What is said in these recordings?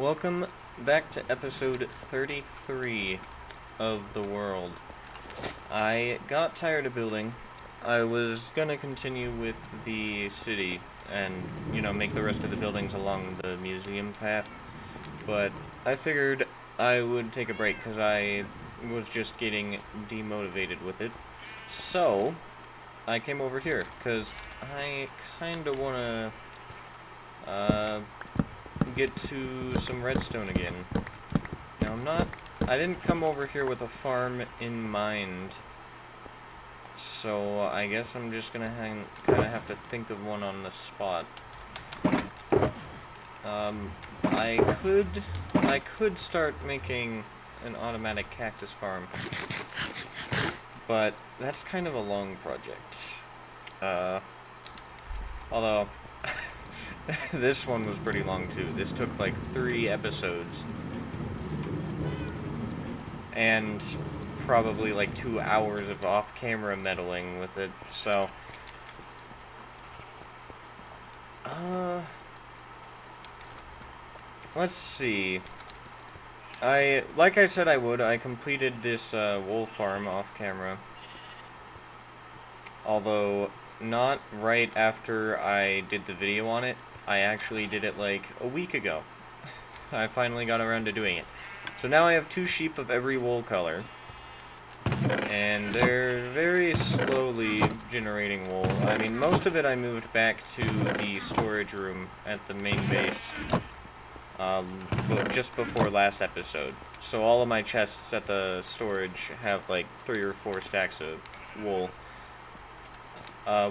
Welcome back to episode 33 of The World. I got tired of building. I was gonna continue with the city and, make the rest of the buildings along the museum path, but I figured I would take a break because I was just getting demotivated with it. So, I came over here because I kinda wanna, get to some redstone again. Now, I didn't come over here with a farm in mind, so I guess I'm just gonna kinda have to think of one on the spot. I could start making an automatic cactus farm, but that's kind of a long project. Although, this one was pretty long too. This took like 3 episodes. And probably like 2 hours of off-camera meddling with it, so... let's see. Like I said I would, I completed this wool farm off-camera. Although, not right after I did the video on it. I actually did it like a week ago. I finally got around to doing it. So now I have 2 sheep of every wool color. And they're very slowly generating wool. I mean, most of it I moved back to the storage room at the main base. Just before last episode. So all of my chests at the storage have like 3 or 4 stacks of wool.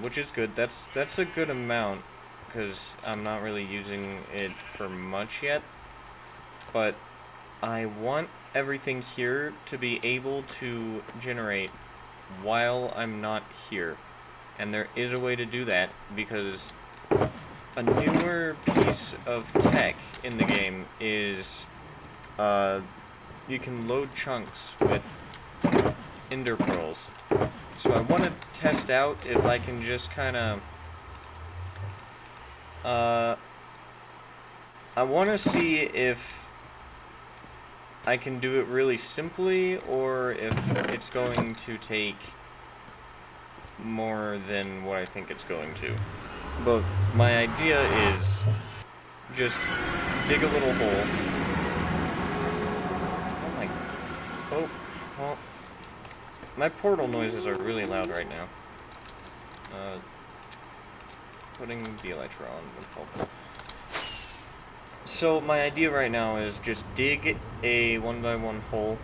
Which is good. That's a good amount, because I'm not really using it for much yet. But I want everything here to be able to generate while I'm not here. And there is a way to do that, because a newer piece of tech in the game is you can load chunks with ender pearls. So I want to test out if I can just kind of I want to see if I can do it really simply, or if it's going to take more than what I think it's going to. But my idea is just dig a little hole. Oh, my portal noises are really loud right now. Putting the elytra on would help. So my idea right now is just dig a 1x1 hole,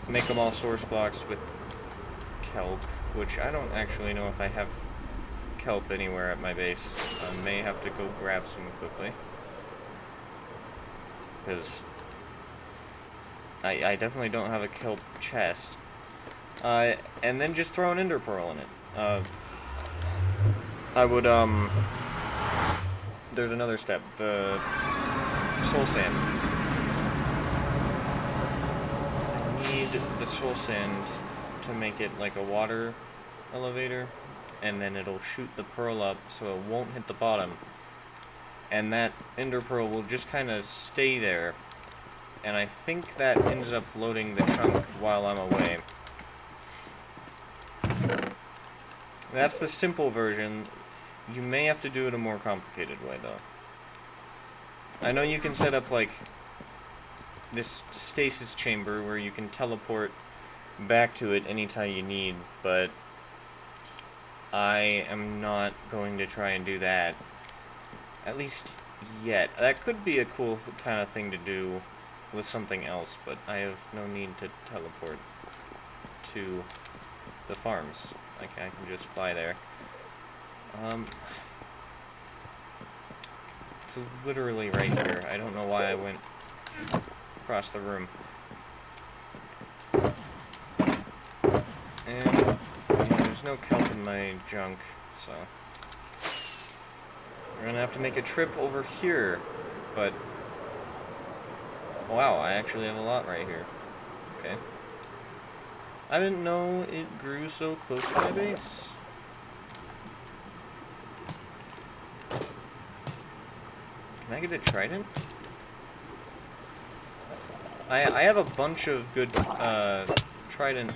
make them all source blocks with kelp, which I don't actually know if I have kelp anywhere at my base. I may have to go grab some quickly, because I definitely don't have a kelp chest. And then just throw an ender pearl in it. I would, there's another step, the soul sand. I need the soul sand to make it like a water elevator, and then it'll shoot the pearl up so it won't hit the bottom. And that ender pearl will just kind of stay there. And I think that ends up loading the chunk while I'm away. That's the simple version. You may have to do it a more complicated way, though. I know you can set up, like, this stasis chamber where you can teleport back to it anytime you need, but I am not going to try and do that. At least yet. That could be a cool kind of thing to do with something else, but I have no need to teleport to the farms. Like, I can just fly there. It's literally right here. I don't know why I went across the room. And there's no kelp in my junk, so we're gonna have to make a trip over here. But wow, I actually have a lot right here. Okay. I didn't know it grew so close to my base. Can I get a trident? I have a bunch of good, Trident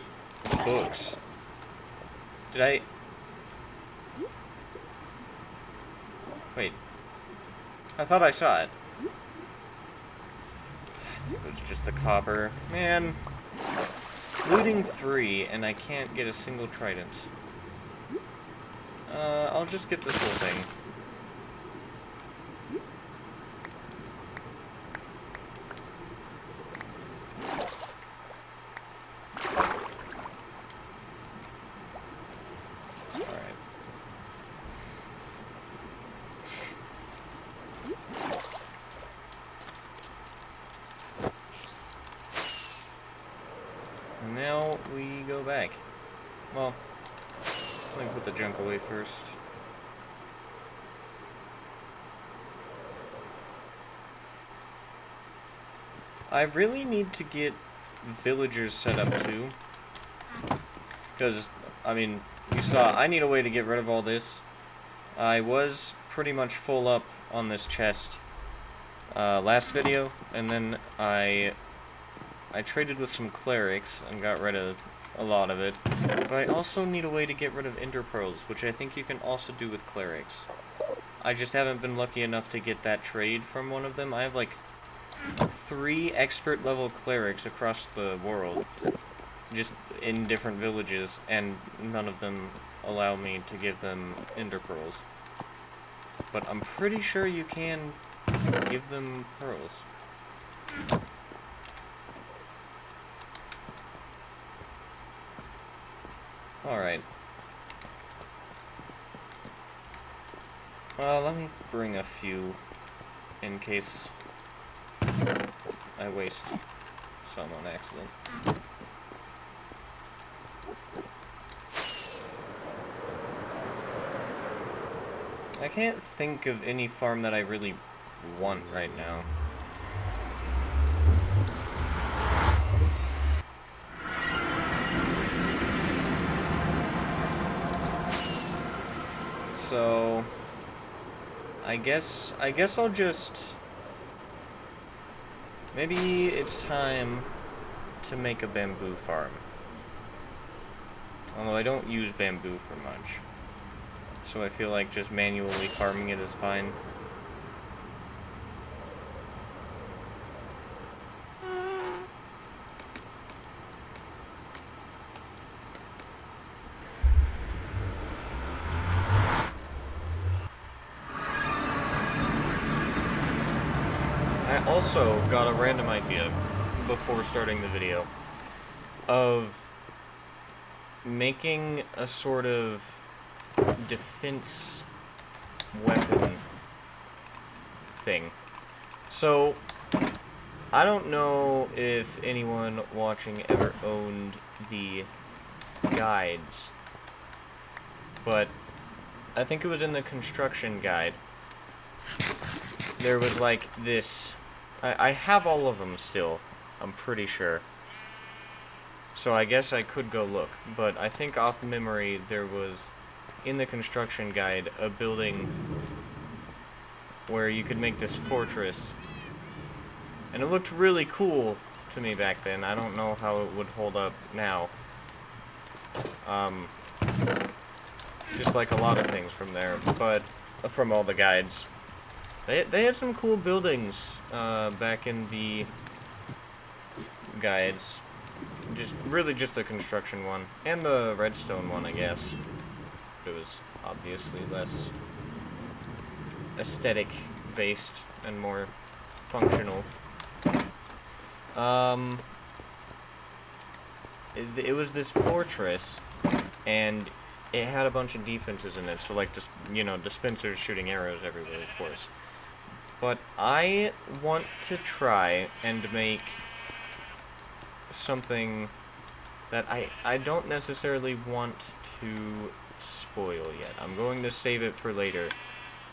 books. Did I... Wait. I thought I saw it. I think it was just the copper. Man. Looting 3, and I can't get a single Trident. I'll just get this whole thing. Alright. And now we go back. Well, let me put the junk away first. I really need to get villagers set up too. Because, I mean, you saw, I need a way to get rid of all this. I was pretty much full up on this chest last video, and then I traded with some clerics and got rid of a lot of it. But I also need a way to get rid of ender pearls, which I think you can also do with clerics. I just haven't been lucky enough to get that trade from one of them. I have like 3 expert level clerics across the world, just in different villages, and none of them allow me to give them ender pearls. But I'm pretty sure you can give them pearls. Alright. Well, let me bring a few in case I waste some on accident. I can't think of any farm that I really want right now. So I guess I'll just, maybe it's time to make a bamboo farm. Although I don't use bamboo for much, so I feel like just manually farming it is fine. I also got a random idea before starting the video of making a sort of defense weapon thing. So, I don't know if anyone watching ever owned the guides, but I think it was in the construction guide. There was like this, I have all of them still, I'm pretty sure. So I guess I could go look, but I think off memory there was, in the construction guide, a building where you could make this fortress. And it looked really cool to me back then. I don't know how it would hold up now. Just like a lot of things from there, but from all the guides. They had some cool buildings back in the guides. Really just the construction one. And the redstone one, I guess. It was obviously less aesthetic based and more functional. It was this fortress, and it had a bunch of defenses in it, so like, just, you know, dispensers shooting arrows everywhere, of course. But I want to try and make something that I don't necessarily want to spoil yet. I'm going to save it for later,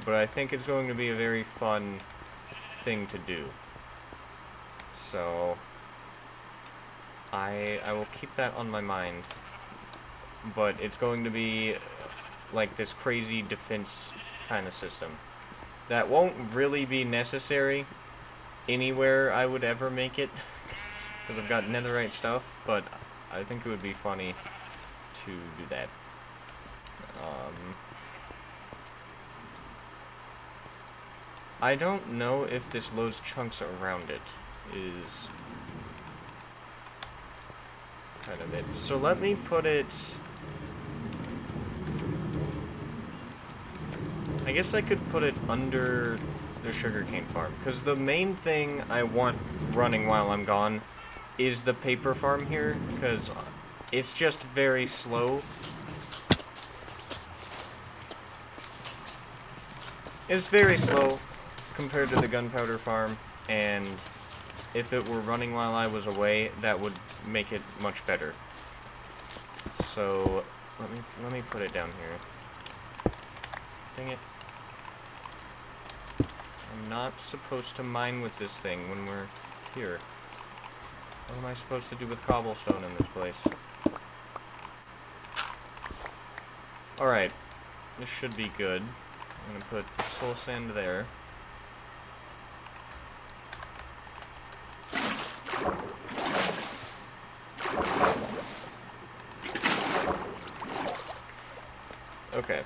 but I think it's going to be a very fun thing to do. So I will keep that on my mind, but it's going to be like this crazy defense kind of system that won't really be necessary anywhere I would ever make it. because I've got netherite stuff, but I think it would be funny to do that. I don't know if this loads chunks around it, is kind of it. So let me put it... I guess I could put it under the sugarcane farm, because the main thing I want running while I'm gone is the paper farm here, because it's just very slow. It's very slow compared to the gunpowder farm, and if it were running while I was away, that would make it much better. So let me put it down here. Dang it. I'm not supposed to mine with this thing when we're here. What am I supposed to do with cobblestone in this place? Alright. This should be good. I'm gonna put soul sand there. Okay.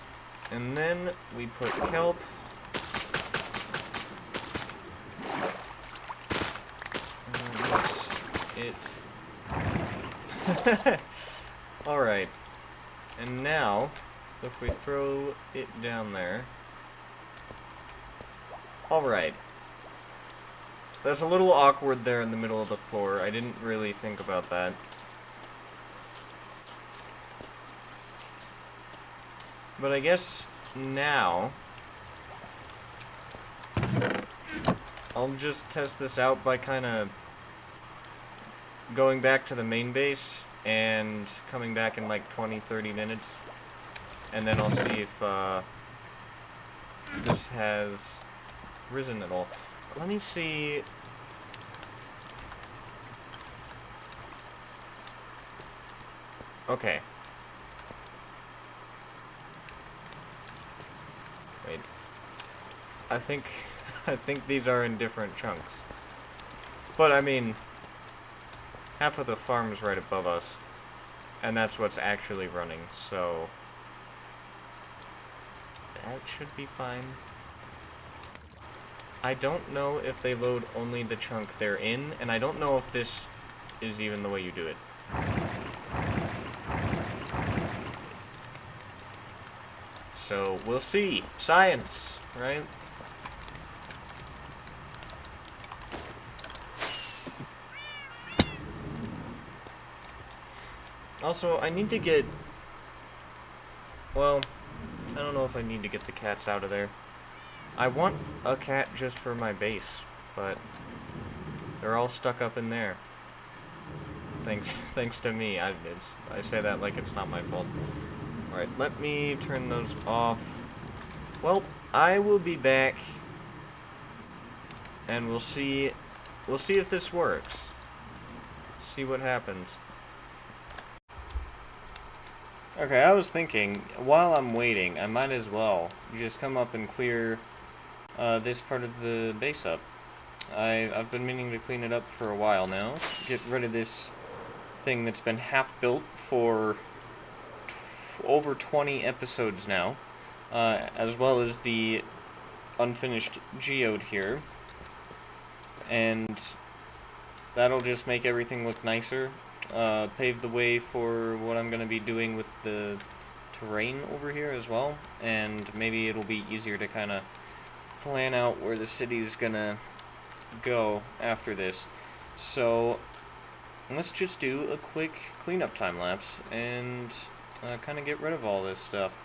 And then we put kelp. It. Alright. And now, if we throw it down there. Alright. That's a little awkward there in the middle of the floor. I didn't really think about that. But I guess now I'll just test this out by kind of going back to the main base and coming back in like 20-30 minutes, and then I'll see if this has risen at all. Let me see. Okay. Wait. I think these are in different chunks. But I mean, half of the farm's right above us, and that's what's actually running, so that should be fine. I don't know if they load only the chunk they're in, and I don't know if this is even the way you do it. So, we'll see. Science, right? Also, I need to get... Well, I don't know if I need to get the cats out of there. I want a cat just for my base, but they're all stuck up in there. Thanks to me. I say that like it's not my fault. Alright, let me turn those off. Well, I will be back, and we'll see if this works. See what happens. Okay, I was thinking, while I'm waiting, I might as well just come up and clear this part of the base up. I've been meaning to clean it up for a while now. Get rid of this thing that's been half built for over 20 episodes now, as well as the unfinished geode here, and that'll just make everything look nicer, pave the way for what I'm going to be doing with the terrain over here as well, and maybe it'll be easier to kind of plan out where the city's going to go after this. So let's just do a quick cleanup time lapse and kind of get rid of all this stuff.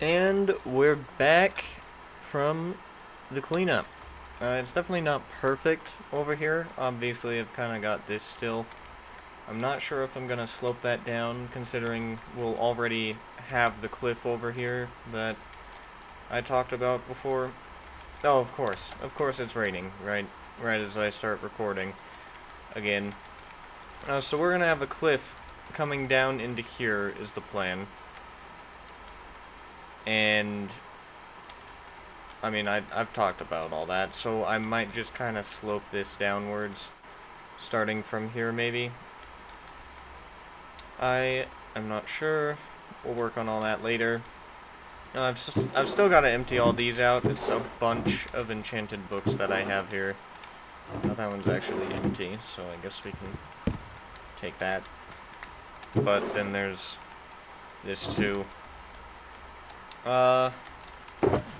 And we're back from the cleanup. It's definitely not perfect over here. Obviously, I've kind of got this still. I'm not sure if I'm going to slope that down, considering we'll already have the cliff over here that I talked about before. Oh, of course. Of course it's raining, right as I start recording again. So we're going to have a cliff coming down into here is the plan. And I mean, I've talked about all that, so I might just kind of slope this downwards, starting from here maybe. I am not sure. We'll work on all that later. I've still got to empty all these out. It's a bunch of enchanted books that I have here. Oh, that one's actually empty, so I guess we can take that. But then there's this too.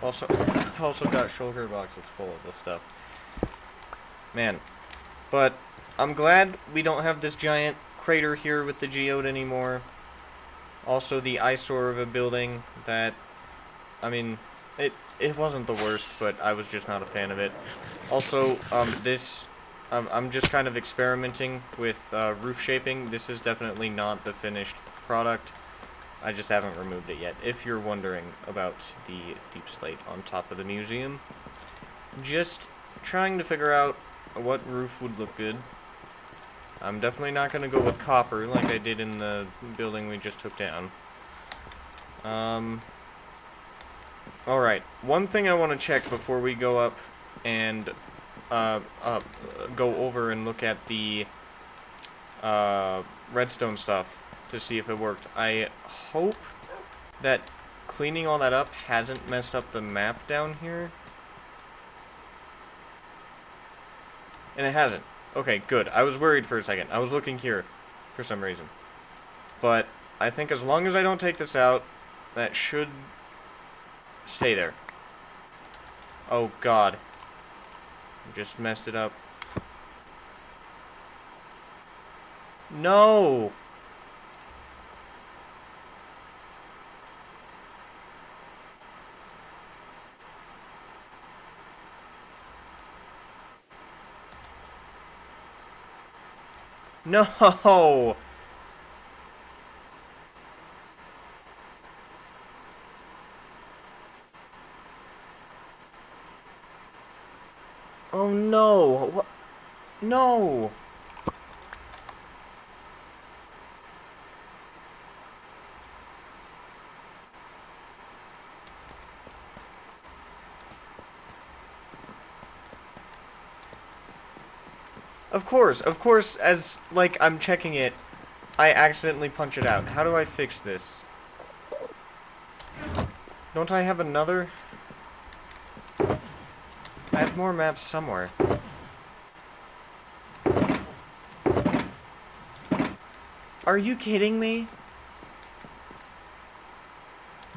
Also, I've also got shulker boxes full of this stuff. Man. But I'm glad we don't have this giant crater here with the geode anymore. Also, the eyesore of a building that, I mean, it wasn't the worst, but I was just not a fan of it. Also, I'm just kind of experimenting with roof shaping. This is definitely not the finished product. I just haven't removed it yet. If you're wondering about the deep slate on top of the museum, just trying to figure out what roof would look good. I'm definitely not going to go with copper like I did in the building we just took down. Alright, one thing I want to check before we go up and go over and look at the redstone stuff to see if it worked. I hope that cleaning all that up hasn't messed up the map down here. And it hasn't. Okay, good. I was worried for a second. I was looking here for some reason. But I think as long as I don't take this out, that should stay there. Oh, God. Just messed it up. No! No! Oh no! What? No! Of course, as, like, I'm checking it, I accidentally punch it out. How do I fix this? Don't I have another? I have more maps somewhere. Are you kidding me?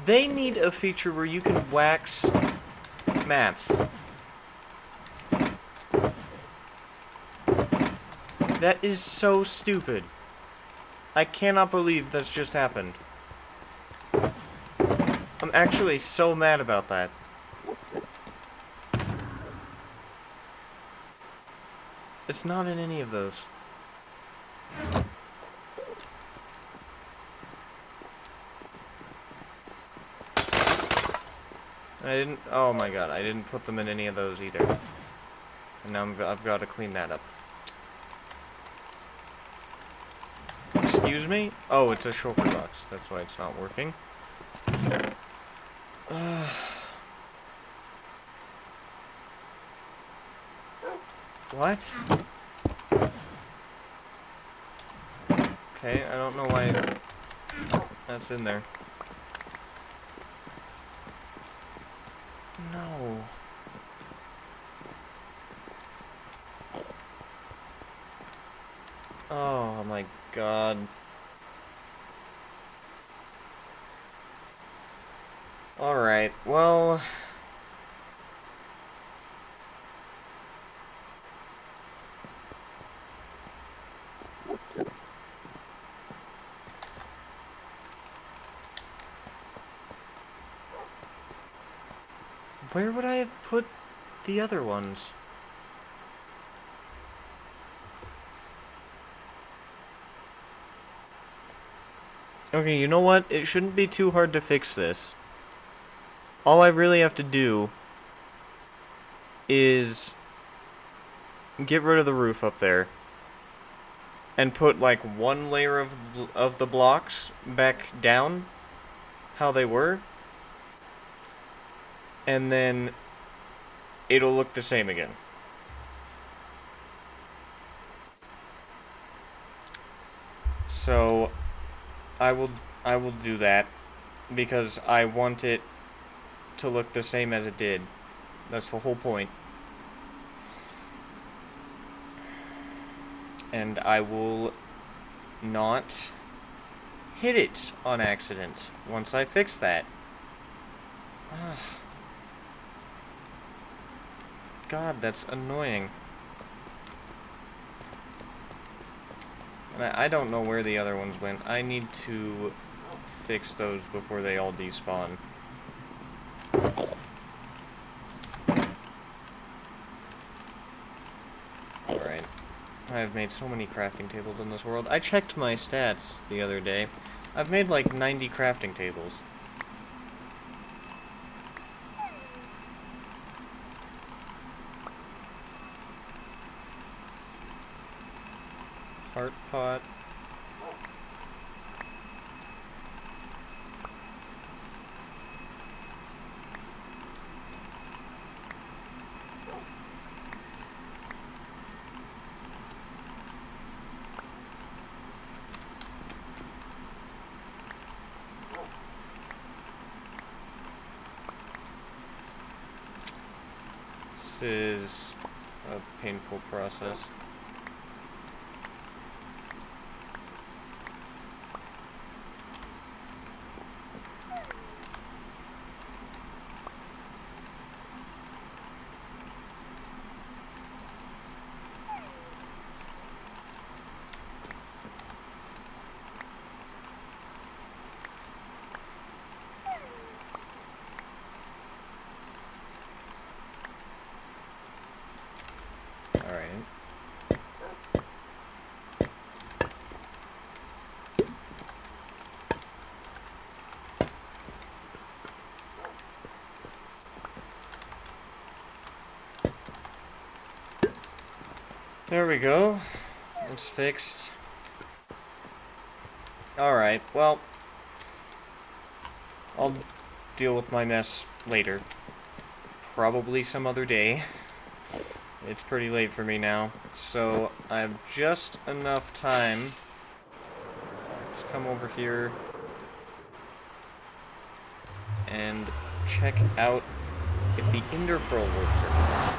They need a feature where you can wax maps. That is so stupid. I cannot believe that's just happened. I'm actually so mad about that. It's not in any of those. I didn't, oh my god, I didn't put them in any of those either. And now I've got to clean that up. Excuse me? Oh, it's a shulker box. That's why it's not working. What? Okay, I don't know why that's in there. No. Oh my god. Alright, well... Where would I have put the other ones? Okay, you know what? It shouldn't be too hard to fix this. All I really have to do is get rid of the roof up there and put like one layer of the blocks back down how they were, and then it'll look the same again. So I will do that because I want it to look the same as it did. That's the whole point. And I will not hit it on accident once I fix that. Ugh. God, that's annoying. And I don't know where the other ones went. I need to fix those before they all despawn. Alright. I have made so many crafting tables in this world. I checked my stats the other day. I've made like 90 crafting tables. Heart pot. This is a painful process. There we go. It's fixed. Alright, well, I'll deal with my mess later. Probably some other day. It's pretty late for me now, so I have just enough time. Just come over here and check out if the Ender Pearl works or not.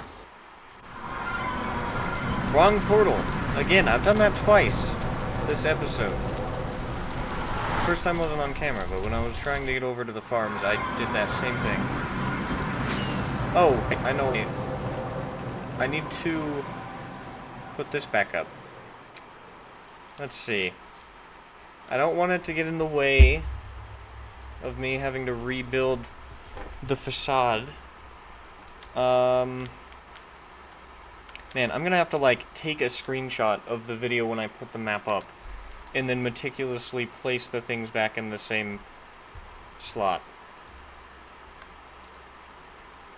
Wrong portal. Again, I've done that twice this episode. First time wasn't on camera, but when I was trying to get over to the farms, I did that same thing. Oh, I know. I need to put this back up. Let's see. I don't want it to get in the way of me having to rebuild the facade. Man, I'm gonna have to, like, take a screenshot of the video when I put the map up, and then meticulously place the things back in the same slot.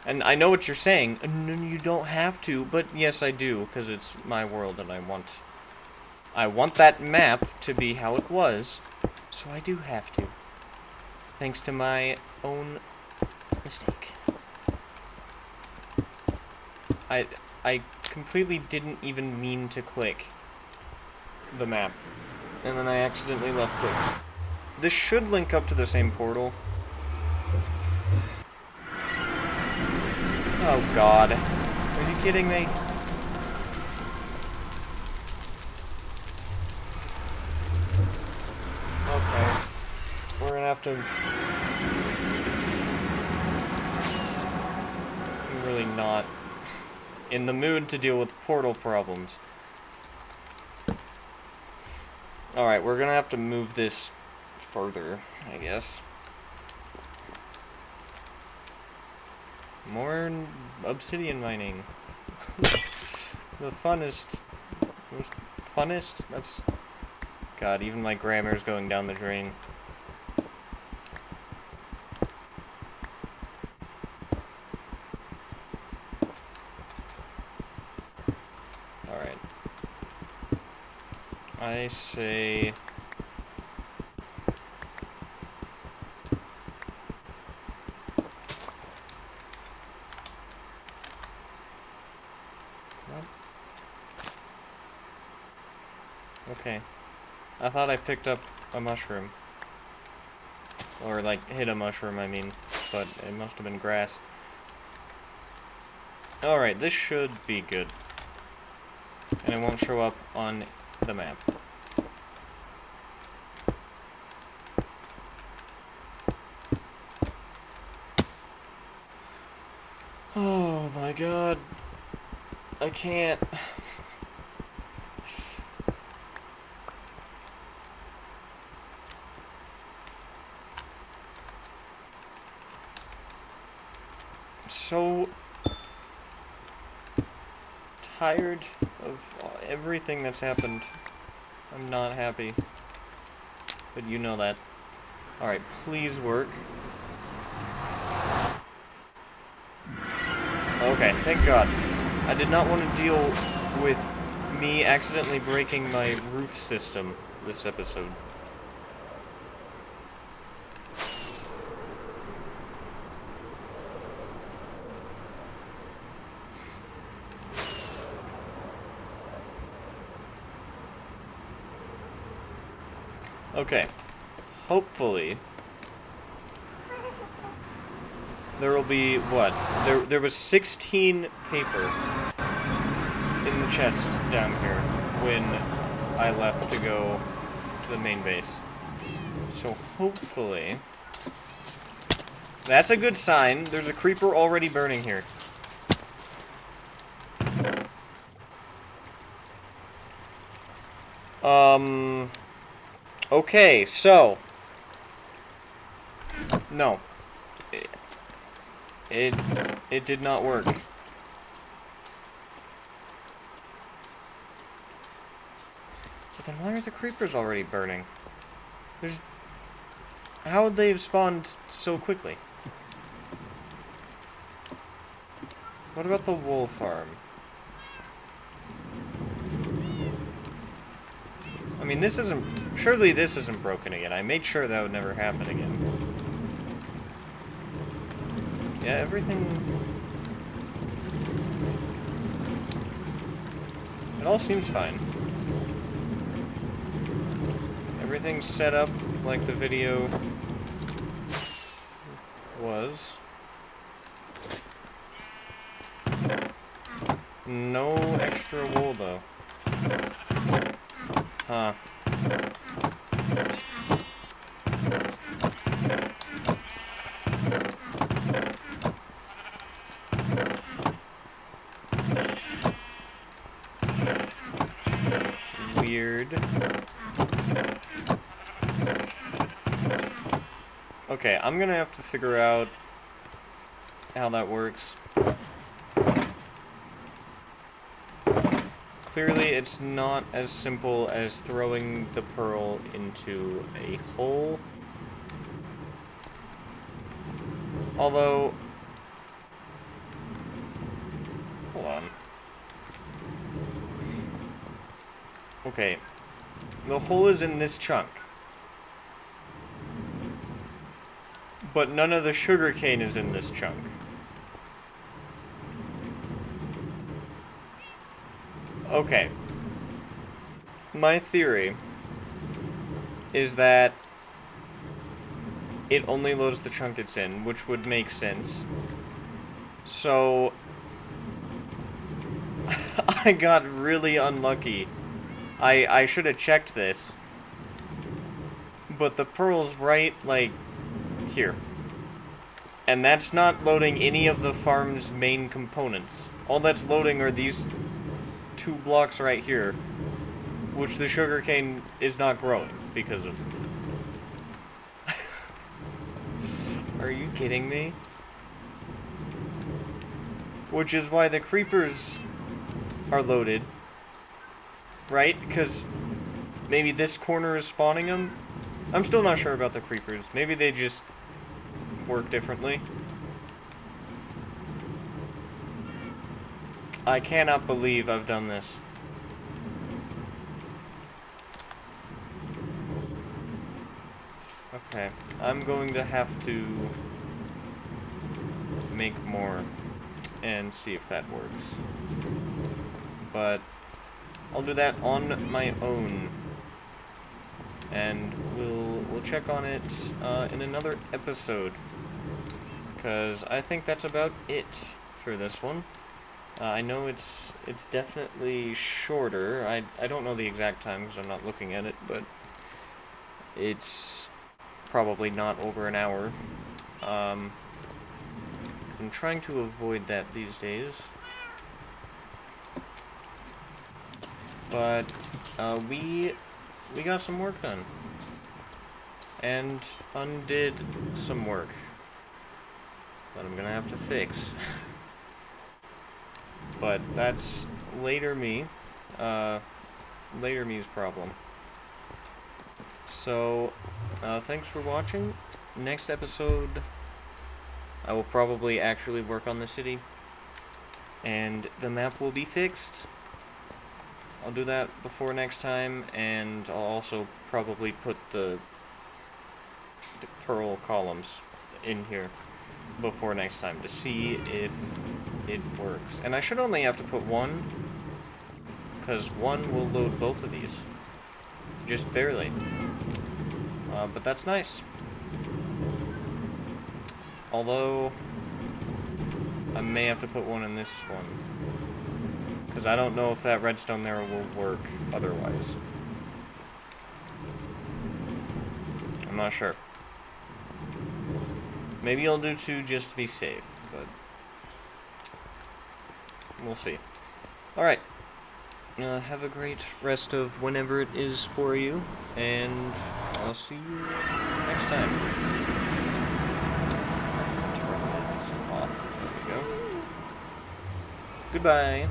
And I know what you're saying, no, you don't have to, but yes, I do, because it's my world, and I want that map to be how it was, so I do have to. Thanks to my own mistake. I completely didn't even mean to click the map, and then I accidentally left click. This should link up to the same portal. Oh god. Are you kidding me? Okay. We're gonna have to... I'm really not in the mood to deal with portal problems. Alright, we're gonna have to move this further, I guess. More obsidian mining. The funnest. Most funnest? That's... God, even my grammar's going down the drain. Alright. I say... Okay. I thought I picked up a mushroom. Or, like, hit a mushroom, I mean. But it must have been grass. Alright, this should be good. And it won't show up on the map. Oh my god. I can't. So tired of everything that's happened. I'm not happy. But you know that. Alright, please work. Okay, thank God. I did not want to deal with me accidentally breaking my roof system this episode. Okay. Hopefully there will be what? There was 16 paper in the chest down here when I left to go to the main base. So hopefully that's a good sign. There's a creeper already burning here. Okay, so no. It did not work. But then why are the creepers already burning? How would they have spawned so quickly? What about the wool farm? I mean, surely this isn't broken again. I made sure that would never happen again. Yeah, everything... It all seems fine. Everything's set up like the video was. No extra wool, though. Huh. Weird. Okay, I'm gonna have to figure out how that works. Clearly, it's not as simple as throwing the pearl into a hole. Although... Hold on. Okay. The hole is in this chunk. But none of the sugarcane is in this chunk. Okay. My theory is that it only loads the chunk it's in, which would make sense. So I got really unlucky. I should have checked this. But the pearl's right, like, here. And that's not loading any of the farm's main components. All that's loading are these 2 blocks right here, which the sugarcane is not growing because of. Are you kidding me? Which is why the creepers are loaded. Right? Because maybe this corner is spawning them? I'm still not sure about the creepers. Maybe they just work differently. I cannot believe I've done this. Okay, I'm going to have to make more and see if that works. But I'll do that on my own. And we'll check on it in another episode. Because I think that's about it for this one. I know it's definitely shorter. I don't know the exact time because I'm not looking at it, but it's probably not over an hour. I'm trying to avoid that these days. But we got some work done. And undid some work that I'm gonna have to fix. But that's later me's problem. So, thanks for watching. Next episode, I will probably actually work on the city, and the map will be fixed. I'll do that before next time, and I'll also probably put the pearl columns in here before next time to see if it works. And I should only have to put one, because one will load both of these. Just barely. But that's nice. Although, I may have to put one in this one. Because I don't know if that redstone there will work otherwise. I'm not sure. Maybe I'll do two just to be safe, but we'll see. Alright. Have a great rest of whenever it is for you, and I'll see you next time. Turn this off. There we go. Goodbye.